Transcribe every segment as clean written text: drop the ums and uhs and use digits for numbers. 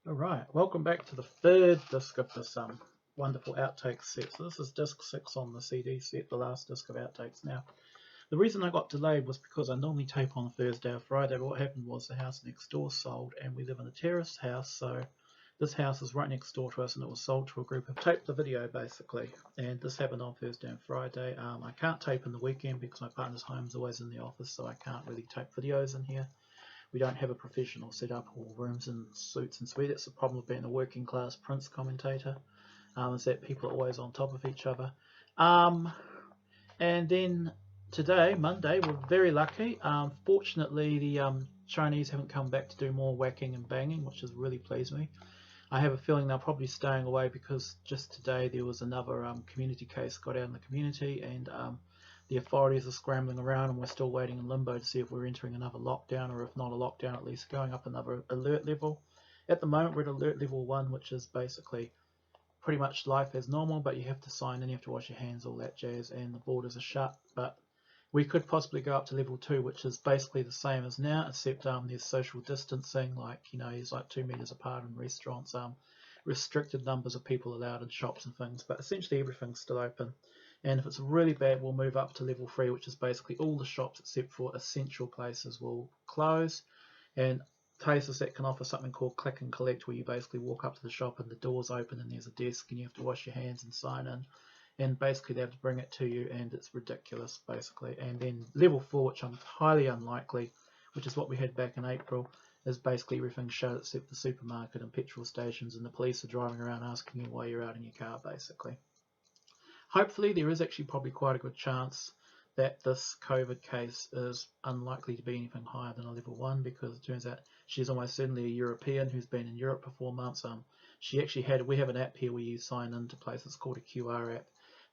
Alright, welcome back to the third disc of this wonderful Outtakes set. So this is disc 6 on the CD set, the last disc of Outtakes. Now, the reason I got delayed was because I normally tape on Thursday or Friday, but what happened was the house next door sold, and we live in a terrace house, so this house is right next door to us, and it was sold to a group. I've taped the video basically, and this happened on Thursday and Friday. I can't tape in the weekend because my partner's home is always in the office, so I can't really tape videos in here. We don't have a professional setup or rooms and suits and suite. That's the problem with being a working class Prince commentator, is that people are always on top of each other. And then today, Monday, we're very lucky. Fortunately, the Chinese haven't come back to do more whacking and banging, which has really pleased me. I have a feeling they're probably staying away because just today there was another community case got out in the community, and the authorities are scrambling around, and we're still waiting in limbo to see if we're entering another lockdown, or if not a lockdown, at least going up another alert level. At the moment, we're at alert level 1, which is basically pretty much life as normal, but you have to sign in, you have to wash your hands, all that jazz, and the borders are shut. But we could possibly go up to level 2, which is basically the same as now, except there's social distancing, like, it's like 2 meters apart in restaurants, restricted numbers of people allowed in shops and things, but essentially everything's still open. And if it's really bad, we'll move up to level 3, which is basically all the shops except for essential places will close, and places that can offer something called click and collect, where you basically walk up to the shop and the door's open and there's a desk and you have to wash your hands and sign in, and basically they have to bring it to you, and it's ridiculous basically. And then level 4, which I'm highly unlikely, which is what we had back in April, is basically everything shut except the supermarket and petrol stations, and the police are driving around asking you why you're out in your car basically. Hopefully there is actually probably quite a good chance that this COVID case is unlikely to be anything higher than a level 1, because it turns out she's almost certainly a European who's been in Europe for 4 months. She actually we have an app here where you sign into places called a QR app.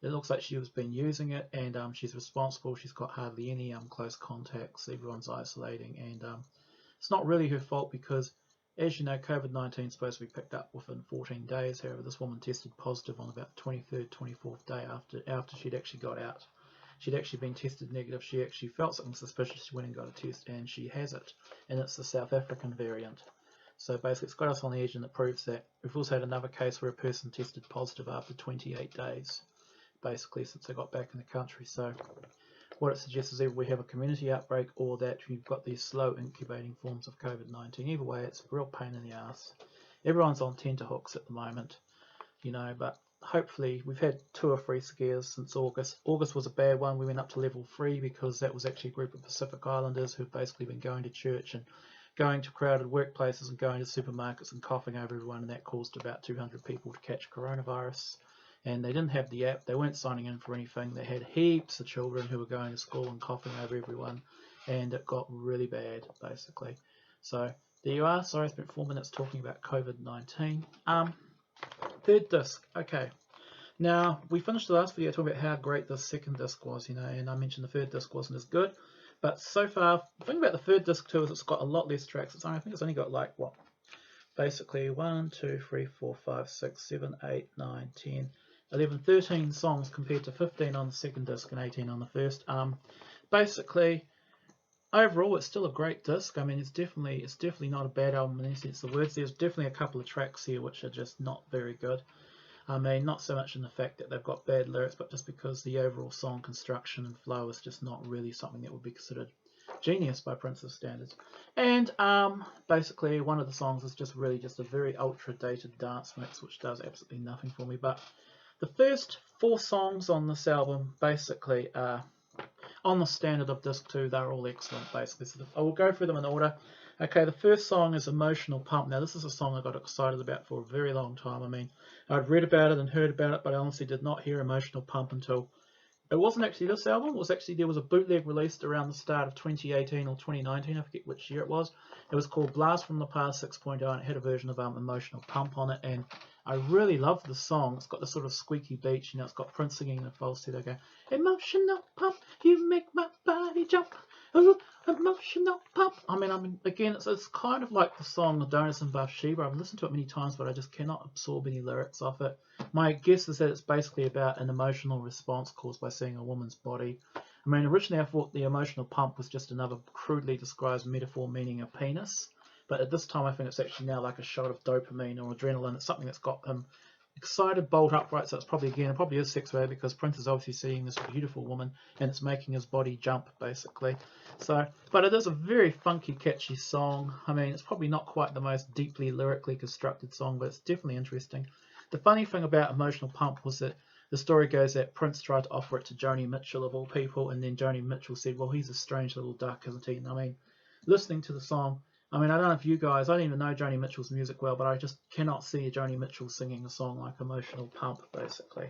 It looks like she has been using it, and she's responsible. She's got hardly any close contacts. Everyone's isolating, and it's not really her fault because, as you know, COVID-19 is supposed to be picked up within 14 days. However, this woman tested positive on about the 23rd, 24th day after she'd actually got out. She'd actually been tested negative. She actually felt something suspicious. She went and got a test, and she has it. And it's the South African variant. So basically, it's got us on the edge, and it proves that. We've also had another case where a person tested positive after 28 days, basically, since they got back in the country. So what it suggests is either we have a community outbreak, or that we've got these slow incubating forms of COVID-19. Either way, it's a real pain in the ass. Everyone's on tenterhooks at the moment, but hopefully we've had 2 or 3 scares since August. August was a bad one. We went up to level 3 because that was actually a group of Pacific Islanders who've basically been going to church and going to crowded workplaces and going to supermarkets and coughing over everyone, and that caused about 200 people to catch coronavirus. And they didn't have the app, they weren't signing in for anything. They had heaps of children who were going to school and coughing over everyone, and it got really bad basically. So there you are. Sorry I spent 4 minutes talking about COVID-19. Third disc. Okay, now we finished the last video talking about how great the second disc was, and I mentioned the third disc wasn't as good, but so far the thing about the third disc too is it's got a lot less tracks. I think it's only got like basically 1, 2, 3, 4, 5, 6, 7, 8, 9, 10, 11, 13 songs compared to 15 on the second disc and 18 on the first. Basically, overall, it's still a great disc. I mean, it's definitely not a bad album in any sense of the words. There's definitely a couple of tracks here which are just not very good. I mean, not so much in the fact that they've got bad lyrics, but just because the overall song construction and flow is just not really something that would be considered genius by Prince's standards. And basically, one of the songs is just really just a very ultra dated dance mix, which does absolutely nothing for me. But the first 4 songs on this album basically are on the standard of disc 2. They're all excellent basically. So I will go through them in order. Okay, the first song is Emotional Pump. Now this is a song I got excited about for a very long time. I mean, I'd read about it and heard about it, but I honestly did not hear Emotional Pump until it wasn't actually this album. It was actually, there was a bootleg released around the start of 2018 or 2019. I forget which year it was. It was called Blast from the Past 6.0, and it had a version of Emotional Pump on it, and I really love the song. It's got this sort of squeaky beat, it's got Prince singing in a falsetto going, emotional pump, you make my body jump, ooh, emotional pump. I mean, again, it's kind of like the song Adonis and Bathsheba. I've listened to it many times, but I just cannot absorb any lyrics off it. My guess is that it's basically about an emotional response caused by seeing a woman's body. I mean, originally I thought the emotional pump was just another crudely described metaphor meaning a penis, but at this time I think it's actually now like a shot of dopamine or adrenaline. It's something that's got him excited, bolt upright. So it's probably, again, it probably is sex related, because Prince is obviously seeing this beautiful woman and it's making his body jump basically. So, but it is a very funky, catchy song. I mean, it's probably not quite the most deeply lyrically constructed song, but it's definitely interesting. The funny thing about Emotional Pump was that the story goes that Prince tried to offer it to Joni Mitchell of all people, and then Joni Mitchell said, well, he's a strange little duck, isn't he? And I mean, listening to the song, I mean, I don't know if you guys, I don't even know Joni Mitchell's music well, but I just cannot see Joni Mitchell singing a song like Emotional Pump, basically.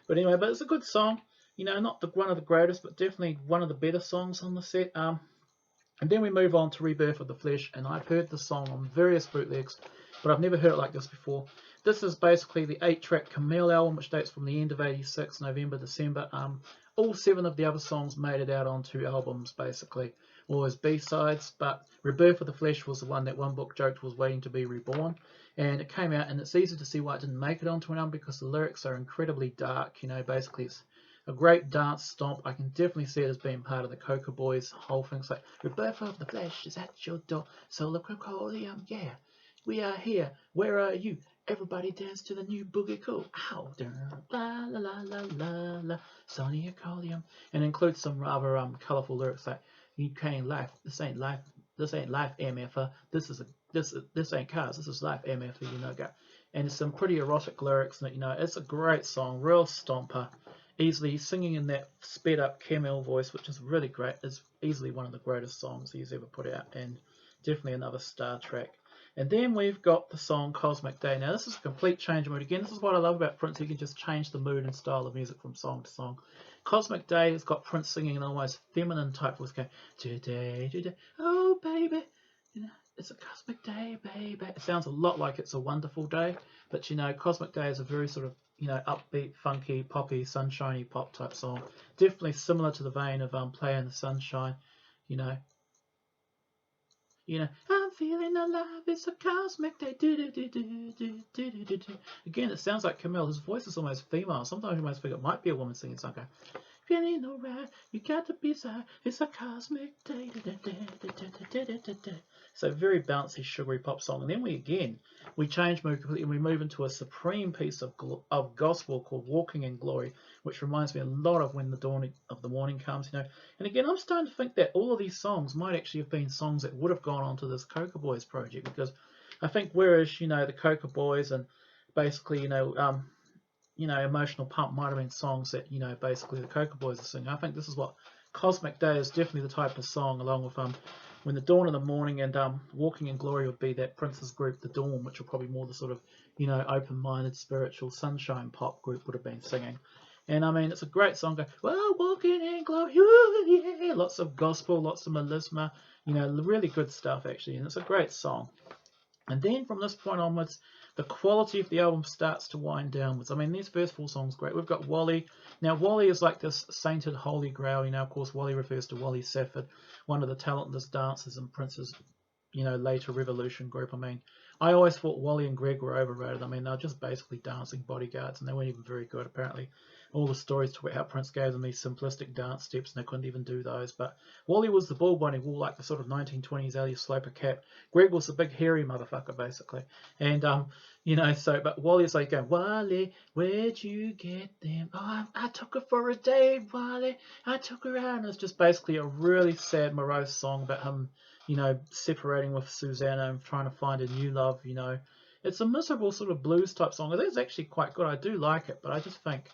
But anyway, but it's a good song. You know, not one of the greatest, but definitely one of the better songs on the set. And then we move on to Rebirth of the Flesh, and I've heard the song on various bootlegs, but I've never heard it like this before. This is basically the 8-track Camille album, which dates from the end of '86, November, December. All 7 of the other songs made it out onto albums, basically, or as B-sides, but Rebirth of the Flesh was the one that one book joked was waiting to be reborn, and it came out, and it's easy to see why it didn't make it onto an album, because the lyrics are incredibly dark. You know, basically it's a great dance stomp. I can definitely see it as being part of the Coca Boys whole thing. It's like, Rebirth of the Flesh is at your door, solar crocolium, yeah, we are here, where are you? Everybody dance to the new boogie cool. Ow, la la la la la la, Sonia Colium, and includes some rather colourful lyrics like, "You can't life. This ain't life. This ain't life, MFer. This ain't cars. This is life, MFer. You know, go." And some pretty erotic lyrics. And you know, it's a great song, real stomper. Easily singing in that sped up Camille voice, which is really great. It's easily one of the greatest songs he's ever put out, and definitely another star track. And then we've got the song Cosmic Day. Now this is a complete change of mood. Again, this is what I love about Prince. He can just change the mood and style of music from song to song. Cosmic Day has got Prince singing an almost feminine type voice going, today, today, oh baby, you know, it's a cosmic day, baby. It sounds a lot like It's a Wonderful Day, but you know, Cosmic Day is a very sort of, you know, upbeat, funky, poppy, sunshiny pop type song. Definitely similar to the vein of Play in the Sunshine, you know. You know, I'm feeling alive, it's a cosmic day. Do, do, do, do, do, do, do, do, do. Again, it sounds like Camille. His voice is almost female. Sometimes you might think it might be a woman singing something. Feeling alright, you got to be side, it's a cosmic day. So very bouncy, sugary pop song. And then we change mood completely, and we move into a supreme piece of gospel called Walking in Glory, which reminds me a lot of When the Dawn of the Morning Comes, you know. And again, I'm starting to think that all of these songs might actually have been songs that would have gone onto this Coca Boys project, because I think whereas, you know, the Coca Boys and basically, you know, Emotional Pump might have been songs that, you know, basically the Coca Boys are singing. I think this is what Cosmic Day is definitely the type of song, along with When the Dawn of the Morning and Walking in Glory would be that Prince's group, The Dawn, which are probably more the sort of, you know, open-minded, spiritual, sunshine pop group would have been singing. And I mean, it's a great song. Well, walking in glory, ooh, yeah. Lots of gospel, lots of melisma, you know, really good stuff actually. And it's a great song. And then from this point onwards, the quality of the album starts to wind downwards. I mean, these first 4 songs great. We've got Wally. Now, Wally is like this sainted holy grail. You know, of course, Wally refers to Wally Safford, one of the talentless dancers in Prince's, you know, later Revolution group. I mean, I always thought Wally and Greg were overrated. I mean, they're just basically dancing bodyguards, and they weren't even very good, apparently. All the stories talk about how Prince gave them these simplistic dance steps, and they couldn't even do those. But Wally was the bald one who wore like the sort of 1920s Elliot Sloper cap. Greg was the big hairy motherfucker, basically. And, you know, so, but Wally's like going, Wally, where'd you get them? Oh, I took her for a day, Wally. I took her out. And it's just basically a really sad, morose song about him, you know, separating with Susanna and trying to find a new love, you know. It's a miserable sort of blues type song. It is actually quite good. I do like it, but I just think,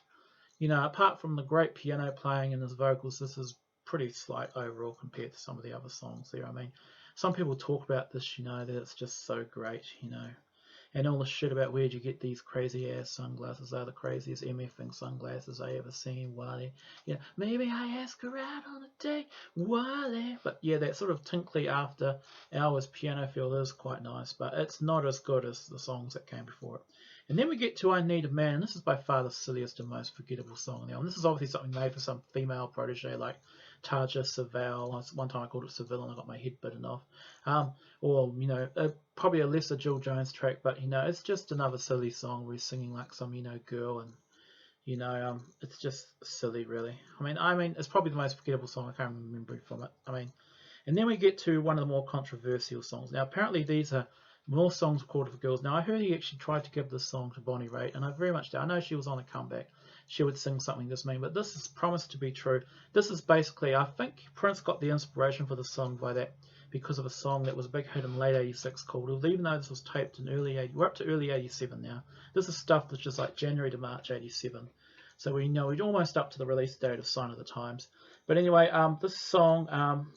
you know, apart from the great piano playing and his vocals, this is pretty slight overall compared to some of the other songs there. I mean, some people talk about this, you know, that it's just so great, you know. And all the shit about where'd you get these crazy ass sunglasses? They're the craziest MFing sunglasses I ever seen, Wally. Yeah, maybe I ask her out on a date, Wally. But yeah, that sort of tinkly after hours piano feel is quite nice, but it's not as good as the songs that came before it. And then we get to I Need a Man, and this is by far the silliest and most forgettable song on the album. This is obviously something made for some female protege like Tarja Seville. One time I called it Seville and I got my head bitten off. Or, you know, probably a lesser Jill Jones track, but, you know, it's just another silly song where he's singing like some, you know, girl, and, you know, it's just silly, really. I mean, it's probably the most forgettable song. I can't remember from it. I mean, And then we get to one of the more controversial songs. Now, apparently these are more songs recorded for girls. Now, I heard he actually tried to give this song to Bonnie Raitt, and I very much doubt. I know she was on a comeback. She would sing something this mean, but this is promised to be true. This is basically, I think Prince got the inspiration for the song by that, because of a song that was a big hit in late 86 called, even though this was taped in early 80, we're up to early 87 now. This is stuff which is like January to March 87. So we know we're almost up to the release date of Sign of the Times. But anyway, this song,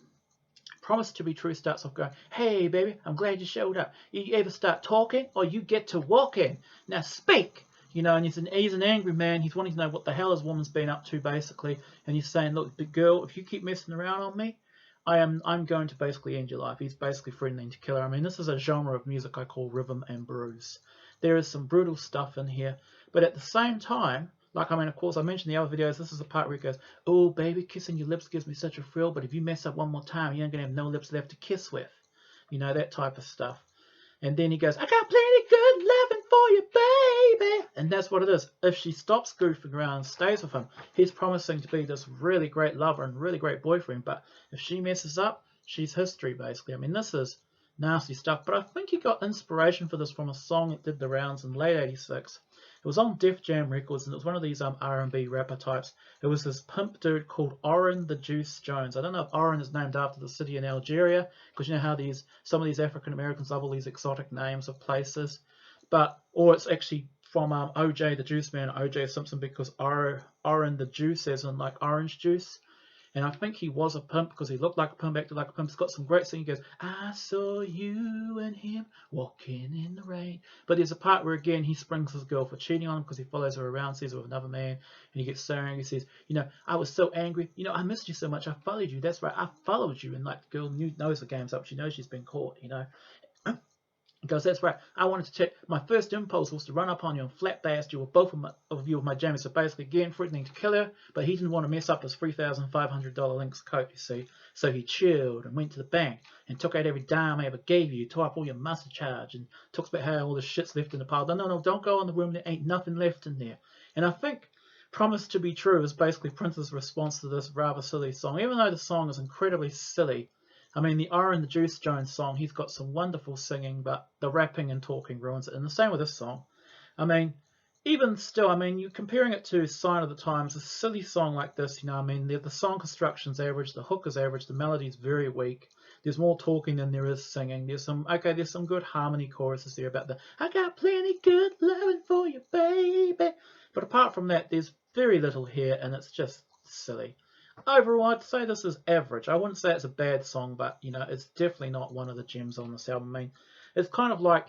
promised to be true, starts off going, hey baby, I'm glad you showed up. You ever start talking or you get to walking? Now speak. And he's an angry man. He's wanting to know what the hell his woman's been up to, basically. And he's saying, look, big girl, if you keep messing around on me, I'm going to basically end your life. He's basically threatening to kill her. I mean, this is a genre of music I call rhythm and blues. There is some brutal stuff in here, but at the same time, of course, I mentioned the other videos, this is the part where he goes, oh, baby, kissing your lips gives me such a thrill, but if you mess up one more time, you ain't going to have no lips left to kiss with. That type of stuff. And then he goes, I got plenty good loving for you, baby. And that's what it is. If she stops goofing around and stays with him, he's promising to be this really great lover and really great boyfriend. But if she messes up, she's history, basically. I mean, this is nasty stuff. But I think he got inspiration for this from a song that did the rounds in late 86. It was on Def Jam Records, and it was one of these R&B rapper types. It was this pimp dude called Oren the Juice Jones. I don't know if Oren is named after the city in Algeria, because you know how some of these African Americans love all these exotic names of places, or it's actually from OJ the Juice Man, OJ Simpson, because Oren the Juice as in like orange juice. And I think he was a pimp because he looked like a pimp, acted like a pimp. He's got some great singing. He goes, I saw you and him walking in the rain. But there's a part where, again, he springs his girl for cheating on him because he follows her around, sees her with another man, and he gets so angry. He says, I was so angry. I missed you so much. I followed you. That's right. I followed you. And like the girl knows the game's up. She knows she's been caught, He goes, that's right. I wanted to check. My first impulse was to run up on you and flat blast you with both of you with my jammies. So basically, again, threatening to kill her. But he didn't want to mess up his $3,500 Lynx coat, you see. So he chilled and went to the bank and took out every dime I ever gave you, tore up all your muscle charge, and talks about how all the shit's left in the pile. No, don't go in the room. There ain't nothing left in there. And I think Promise to Be True is basically Prince's response to this rather silly song. Even though the song is incredibly silly, I mean, the Oren the Juice Jones song, he's got some wonderful singing, but the rapping and talking ruins it. And the same with this song. I mean, even still, you're comparing it to Sign of the Times, a silly song like this, the song construction's average, the hook is average, the melody's very weak. There's more talking than there is singing. There's some good harmony choruses there about I got plenty good loving for you, baby. But apart from that, there's very little here, and it's just silly. Overall, I'd say this is average. I wouldn't say it's a bad song, but, it's definitely not one of the gems on this album. It's kind of like,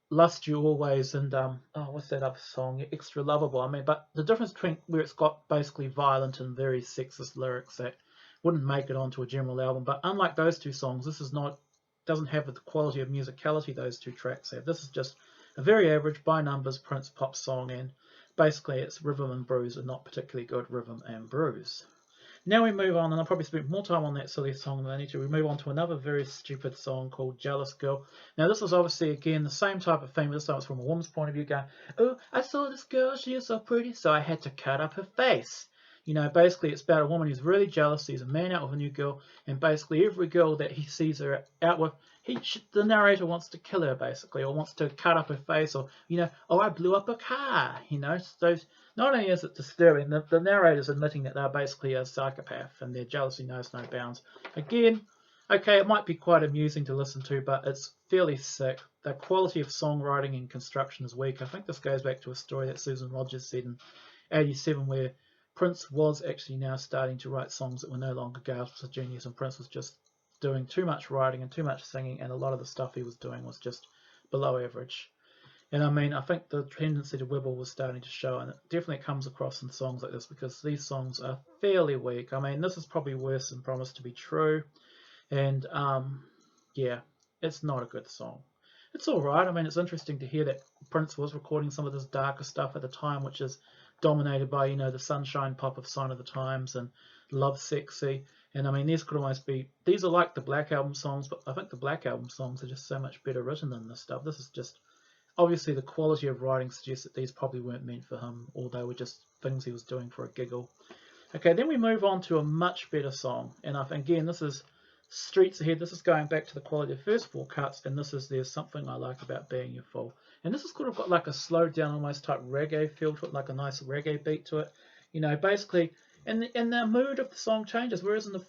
Lust You Always and, what's that other song? Extra Lovable. But the difference between where it's got basically violent and very sexist lyrics that wouldn't make it onto a general album. But unlike those two songs, this doesn't have the quality of musicality those two tracks have. This is just a very average, by numbers, Prince pop song, and basically it's rhythm and blues, and not particularly good rhythm and blues. Now we move on, and I'll probably spend more time on that silly song than I need to. We move on to another very stupid song called Jealous Girl. Now this was obviously, again, the same type of theme. This time it's from a woman's point of view, going, oh, I saw this girl, she is so pretty, so I had to cut up her face. Basically it's about a woman who's really jealous, sees a man out with a new girl, and basically every girl that he sees her out with, the narrator wants to kill her, basically, or wants to cut up her face, or, oh, I blew up a car, So not only is it disturbing, the narrator's admitting that they're basically a psychopath, and their jealousy knows no bounds. Again, okay, it might be quite amusing to listen to, but it's fairly sick. The quality of songwriting and construction is weak. I think this goes back to a story that Susan Rogers said in 87, where Prince was actually now starting to write songs that were no longer gasps of genius, and Prince was just doing too much writing and too much singing, and a lot of the stuff he was doing was just below average. And I think the tendency to wibble was starting to show, and it definitely comes across in songs like this, because these songs are fairly weak. This is probably worse than Promise to Be True, and yeah, it's not a good song. It's alright. It's interesting to hear that Prince was recording some of this darker stuff at the time, which is dominated by, the sunshine pop of Sign of the Times and Love Sexy. And these could almost be, these are like the Black Album songs, but I think the Black Album songs are just so much better written than this stuff. This is just, obviously the quality of writing suggests that these probably weren't meant for him, or they were just things he was doing for a giggle. Okay, then we move on to a much better song, and again, this is Streets Ahead. This is going back to the quality of the first 4 cuts, and this is There's Something I Like About Being Your Fool. And this has kind of got like a slowed down, almost type reggae feel to it, like a nice reggae beat to it. You know, basically, and the mood of the song changes. Whereas in the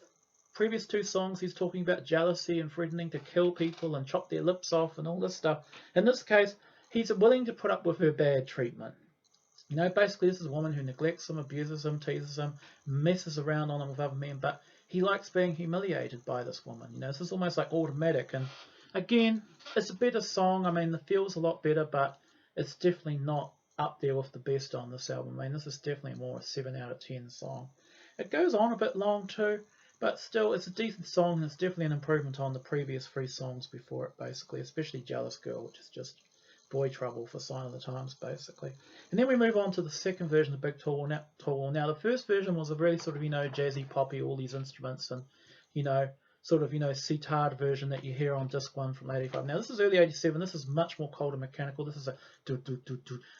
previous 2 songs, he's talking about jealousy and threatening to kill people and chop their lips off and all this stuff. In this case, he's willing to put up with her bad treatment. You know, basically, this is a woman who neglects him, abuses him, teases him, messes around on him with other men, but he likes being humiliated by this woman. You know, this is almost like automatic. And again, it's a better song. I mean, the feel's a lot better, but it's definitely not up there with the best on this album. I mean, this is definitely more a 7 out of 10 song. It goes on a bit long too, but still, it's a decent song, and it's definitely an improvement on the previous 3 songs before it, basically, especially Jealous Girl, which is just boy trouble for Sign of the Times, basically. And then we move on to the second version of Big Tall Wall. Now, the first version was a really sort of, you know, jazzy, poppy, all these instruments, and, you know, sort of, you know, sitar version that you hear on disc 1 from 85. Now, this is early 87. This is much more cold and mechanical. This is a do.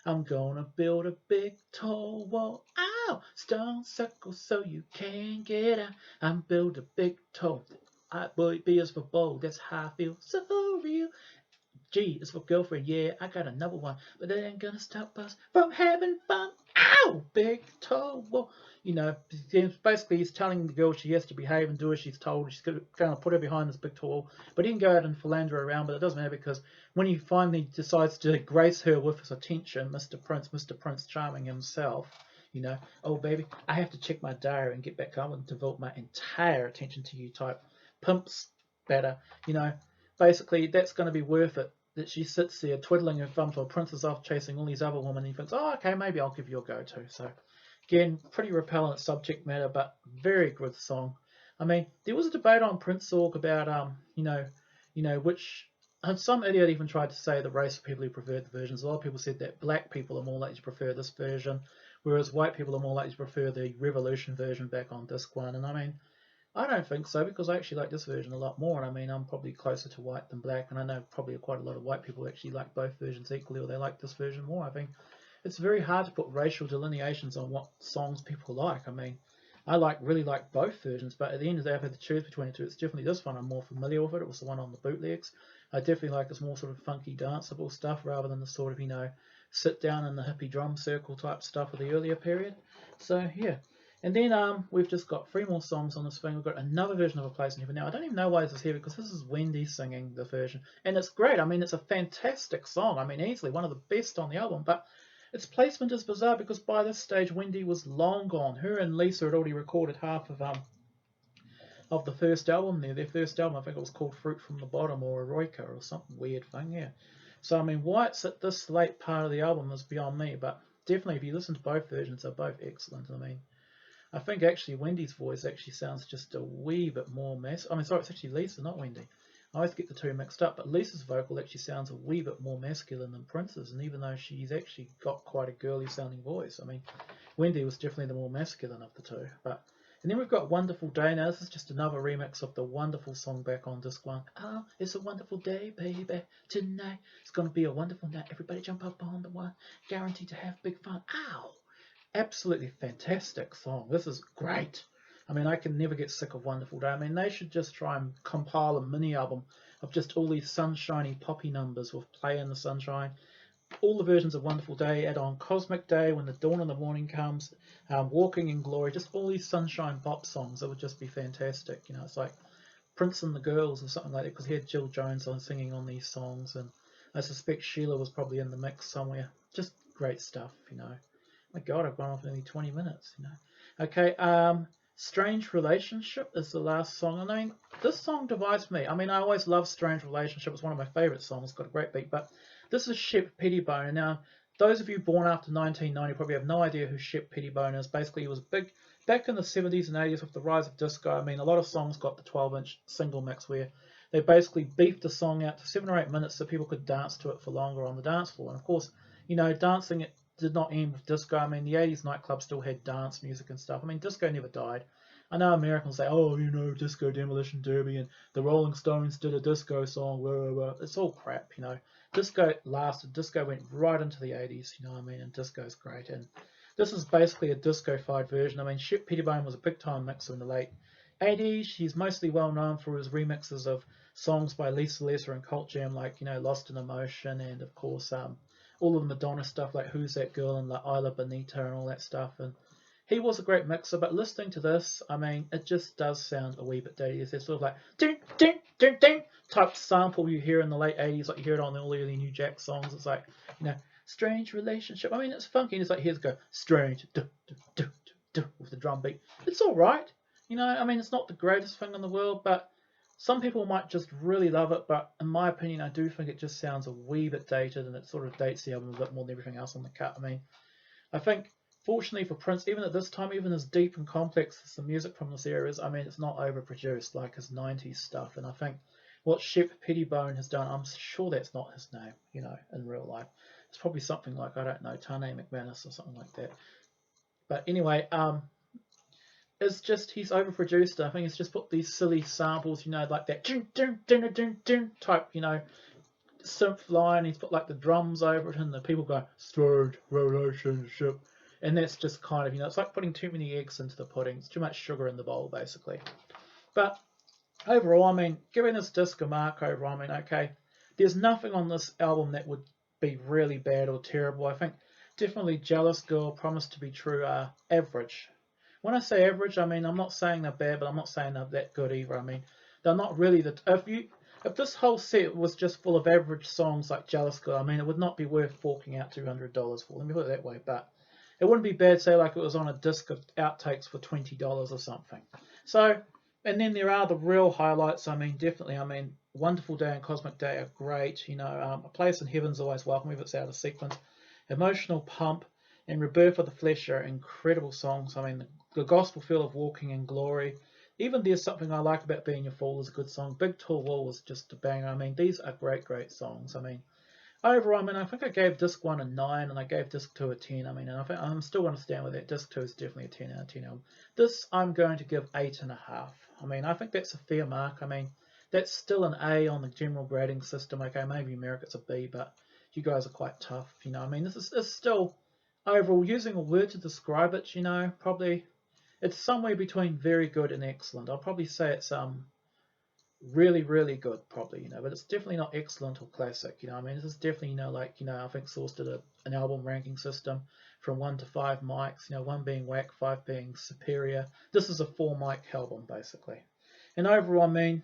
I'm gonna build a big tall wall. Ow! Stone circle so you can't get out. I'm build a big tall. B is for bold. That's how I feel. So real. G is for girlfriend. Yeah, I got another one, but that ain't gonna stop us from having fun. Ow! Big tall wall. You know, basically he's telling the girl she has to behave and do as she's told. She's going to put her behind this big tall wall. But he can go out and philander around, but it doesn't matter, because when he finally decides to grace her with his attention, Mr. Prince Charming himself, you know, oh baby, I have to check my diary and get back home and devote my entire attention to you type pimps better. You know, basically that's going to be worth it. That she sits there twiddling her thumbs while Prince is off chasing all these other women, and he thinks, oh, okay, maybe I'll give you a go too. So, again, pretty repellent subject matter, but very good song. I mean, there was a debate on Prince Org about, you know, which, and some idiot even tried to say the race of people who preferred the versions. A lot of people said that black people are more likely to prefer this version, whereas white people are more likely to prefer the Revolution version back on disc 1. And I mean, I don't think so, because I actually like this version a lot more. And I mean, I'm probably closer to white than black, and I know probably quite a lot of white people actually like both versions equally, or they like this version more. I think it's very hard to put racial delineations on what songs people like. I mean, I really like both versions, but at the end of the day, I've had to choose between the two. It's definitely this one. I'm more familiar with it. It was the one on the bootlegs. I definitely like this more sort of funky, danceable stuff rather than the sort of, you know, sit down in the hippie drum circle type stuff of the earlier period. So yeah. And then we've just got 3 more songs on this thing. We've got another version of A Place in Heaven. Now, I don't even know why this is here, because this is Wendy singing the version. And it's great. I mean, it's a fantastic song. I mean, easily one of the best on the album. But its placement is bizarre, because by this stage, Wendy was long gone. Her and Lisa had already recorded half of the first album there. Their first album, I think it was called Fruit from the Bottom or Eroica or something weird thing, yeah. So, I mean, why it's at this late part of the album is beyond me. But definitely, if you listen to both versions, they're both excellent. I mean, I think actually Wendy's voice actually sounds just a wee bit more masculine. I mean, sorry, it's actually Lisa, not Wendy. I always get the two mixed up, but Lisa's vocal actually sounds a wee bit more masculine than Prince's, and even though she's actually got quite a girly sounding voice, I mean, Wendy was definitely the more masculine of the two. And then we've got Wonderful Day. Now, this is just another remix of the wonderful song back on disc 1. Oh, it's a wonderful day, baby, tonight. It's going to be a wonderful night. Everybody jump up on the one. Guaranteed to have big fun. Ow! Absolutely fantastic song. This is great. I mean, I can never get sick of Wonderful Day. I mean, they should just try and compile a mini album of just all these sunshiny poppy numbers with Play in the Sunshine. All the versions of Wonderful Day, add on Cosmic Day, When the Dawn of the Morning Comes, Walking in Glory, just all these sunshine pop songs. That would just be fantastic. You know, it's like Prince and the Girls or something like that, because he had Jill Jones on singing on these songs, and I suspect Sheila was probably in the mix somewhere. Just great stuff, you know. My God, I've gone off nearly 20 minutes, you know. Okay, Strange Relationship is the last song. I mean, this song divides me. I mean, I always love Strange Relationship. It's one of my favourite songs. It's got a great beat. But this is Shep Pettibone. Now, those of you born after 1990 probably have no idea who Shep Pettibone is. Basically, he was big back in the 70s and 80s with the rise of disco. I mean, a lot of songs got the 12-inch single mix where they basically beefed the song out to 7 or 8 minutes so people could dance to it for longer on the dance floor. And, of course, you know, dancing it did not end with disco. I mean, the 80s nightclubs still had dance music and stuff. I mean, disco never died. I know Americans say, oh, you know, Disco Demolition Derby and the Rolling Stones did a disco song, blah, blah, blah. It's all crap, you know. Disco lasted. Disco went right into the 80s, you know what I mean, and disco's great. And this is basically a disco-fied version. I mean, Shep Pettibone was a big-time mixer in the late 80s, he's mostly well known for his remixes of songs by Lisa Lesser and Cult Jam, like, you know, Lost in Emotion, and of course all of the Madonna stuff like Who's That Girl and like Isla Bonita and all that stuff. And he was a great mixer, but listening to this, I mean, it just does sound a wee bit dated. It's sort of like ding ding ding ding type sample you hear in the late 80s, like you hear it on all the early New Jack songs. It's like, you know, strange relationship. I mean, it's funky. And it's like, here's go strange with the drum beat. It's all right. You know, I mean, it's not the greatest thing in the world, but some people might just really love it. But in my opinion, I do think it just sounds a wee bit dated, and it sort of dates the album a bit more than everything else on the cut. I mean, I think, fortunately for Prince, even at this time, even as deep and complex as the music from this era is, I mean, it's not overproduced like his 90s stuff. And I think what Shep Pettibone has done, I'm sure that's not his name, you know, in real life. It's probably something like, I don't know, Tane McManus or something like that. But anyway, it's just, he's overproduced. I think he's just put these silly samples, you know, like that type, you know, synth line. He's put like the drums over it, and the people go strange relationship, and that's just kind of, you know, it's like putting too many eggs into the pudding. It's too much sugar in the bowl, basically. But overall, I mean, giving this disc a mark overall, I mean, okay, there's nothing on this album that would be really bad or terrible. I think definitely Jealous Girl, Promise to Be True are average. When I say average, I mean, I'm not saying they're bad, but I'm not saying they're that good either. I mean, they're not really the... If this whole set was just full of average songs like Jealous Girl, I mean, it would not be worth forking out $200 for. Let me put it that way. But it wouldn't be bad, say, like it was on a disc of outtakes for $20 or something. So, and then there are the real highlights. I mean, definitely, I mean, Wonderful Day and Cosmic Day are great. You know, A Place in Heaven's always welcome if it's out of sequence. Emotional Pump and Rebirth of the Flesh are incredible songs. I mean, the gospel feel of Walking in Glory. Even There's Something I Like About Being Your Fool is a good song. Big Tall Wall was just a banger. I mean, these are great, great songs. I mean, overall, I mean, I think I gave disc 1 a 9 and I gave disc 2 a 10. I mean, and I think I'm still going to stand with that. Disc 2 is definitely a 10 out of 10 album. This I'm going to give 8.5. I mean, I think that's a fair mark. I mean, that's still an A on the general grading system. Okay, maybe America it's a B, but you guys are quite tough. You know, I mean, this is still, overall, using a word to describe it, you know, probably... It's somewhere between very good and excellent. I'll probably say it's really, really good, probably, you know, but it's definitely not excellent or classic, you know. I mean, this is definitely, you know, like, you know, I think Source did an album ranking system from 1 to 5 mics, you know, 1 being whack, 5 being superior. This is a 4 mic album, basically. And overall, I mean,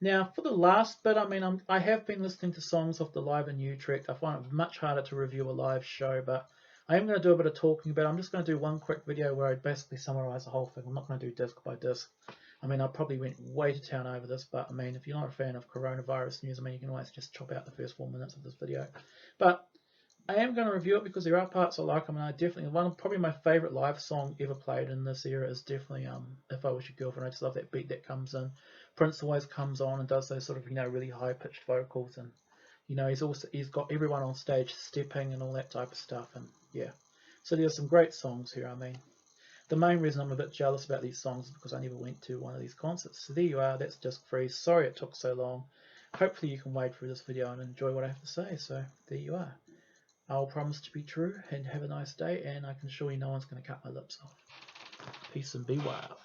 now for the last bit, I mean, I have been listening to songs off the Live in Utrecht. I find it much harder to review a live show, but I am going to do a bit of talking about it. I'm just going to do one quick video where I basically summarize the whole thing. I'm not going to do disc by disc. I mean, I probably went way to town over this, but I mean, if you're not a fan of coronavirus news, I mean, you can always just chop out the first 4 minutes of this video. But I am going to review it because there are parts I like. I mean, probably my favorite live song ever played in this era is definitely If I Was Your Girlfriend. I just love that beat that comes in. Prince always comes on and does those sort of, you know, really high pitched vocals, and you know, he's got everyone on stage stepping and all that type of stuff, and yeah. So there's some great songs here. I mean, the main reason I'm a bit jealous about these songs is because I never went to one of these concerts. So there you are. That's disc 3. Sorry it took so long. Hopefully you can wade through this video and enjoy what I have to say. So there you are. I'll promise to be true and have a nice day, and I can assure you no one's going to cut my lips off. Peace and be wild.